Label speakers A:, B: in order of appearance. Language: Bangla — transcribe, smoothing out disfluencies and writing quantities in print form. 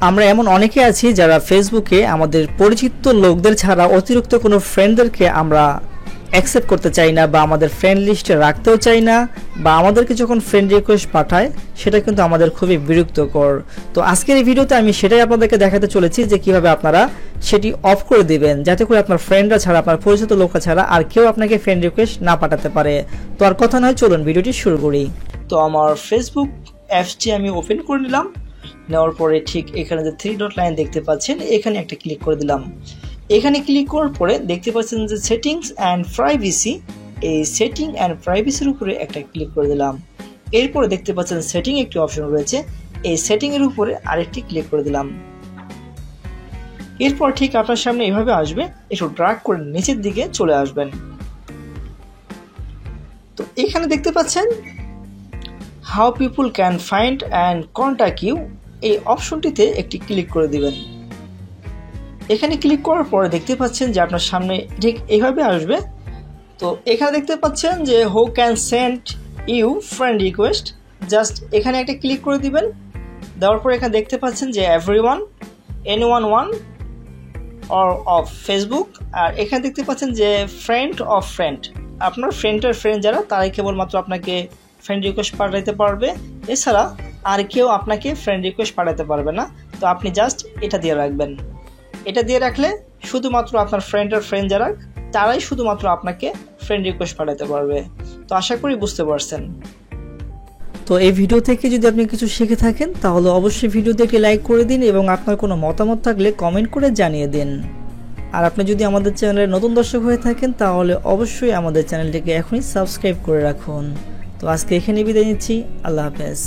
A: আমরা এমন অনেকে আছি যারা ফেসবুকে আমাদের পরিচিত লোকদের ছাড়া অতিরিক্ত কোনো ফ্রেন্ডদেরকে আমরা অ্যাকসেপ্ট করতে চাই না বা আমাদের ফ্রেন্ড লিস্টে রাখতেও চাই না, বা আমাদেরকে যখন ফ্রেন্ড রিকোয়েস্ট পাঠায় সেটা কিন্তু আমাদের খুবই বিরক্তকর। তো আজকের এই ভিডিওতে আমি সেটাই আপনাদেরকে দেখাতে চলেছি যে কিভাবে আপনারা সেটি অফ করে দিবেন, যাতে করে আপনার ফ্রেন্ডরা ছাড়া, আপনার পরিচিত লোকরা ছাড়া আর কেউ আপনাকে ফ্রেন্ড রিকোয়েস্ট না পাঠাতে পারে। তো আর কথা নয়, চলুন ভিডিওটি শুরু করি। তো আমার ফেসবুক অ্যাপসটি আমি ওপেন করে নিলাম। নেওয়ার পরে ঠিক এখানে যে 3 ডট লাইন দেখতে পাচ্ছেন, এখানে একটা ক্লিক করে দিলাম। এখানে ক্লিক করার পরে দেখতে পাচ্ছেন যে সেটিংস অ্যান্ড প্রাইভেসি, এই সেটিং অ্যান্ড প্রাইভেসির উপরে একটা ক্লিক করে দিলাম। এরপরে দেখতে পাচ্ছেন সেটিং একটি অপশন রয়েছে, এই সেটিং এর উপরে আরেকটি ক্লিক করে দিলাম। এরপর ঠিক আপনার সামনে এভাবে আসবে, একটু ড্র্যাগ করে নিচের দিকে চলে আসবেন। তো এখানে দেখতে পাচ্ছেন how people can find and contact you, এই অপশনটিতে একটি ক্লিক করে দিবেন। এখানে ক্লিক করার পরে দেখতে পাচ্ছেন যে আপনার সামনে ঠিক এইভাবে আসবে। তো এখানে দেখতে পাচ্ছেন যে who can send you friend request, just এখানে একটা ক্লিক করে দিবেন। দেওয়ার পর এখানে দেখতে পাচ্ছেন যে everyone, anyone one or of Facebook, আর এখানে দেখতে পাচ্ছেন যে ফ্রেন্ড অফ ফ্রেন্ড, আপনার ফ্রেন্ডের ফ্রেন্ড যারা তারাই কেবলমাত্র আপনাকে ফ্রেন্ড রিকোয়েস্ট পাঠাতে পারবে, এছাড়া আর কেউ আপনাকে ফ্রেন্ড রিকোয়েস্ট পাঠাতে পারবে না। তো আপনি জাস্ট এটা দিয়ে রাখবেন। এটা দিয়ে রাখলে শুধুমাত্র আপনার ফ্রেন্ডের ফ্রেন্ড যারা তারাই শুধুমাত্র আপনাকে ফ্রেন্ড রিকোয়েস্ট পাঠাতে পারবে। তো আশা করি বুঝতে পারছেন। তো এই ভিডিও থেকে যদি আপনি কিছু শিখে থাকেন তাহলে অবশ্যই ভিডিওতে একটি লাইক করে দিন এবং আপনার কোনো মতামত থাকলে কমেন্ট করে জানিয়ে দিন। আর আপনি যদি আমাদের চ্যানেলের নতুন দর্শক হয়ে থাকেন তাহলে অবশ্যই আমাদের চ্যানেলটিকে এখনই সাবস্ক্রাইব করে রাখুন। তো আজকে এখানে বিদায় নিচ্ছি, আল্লাহ হাফেজ।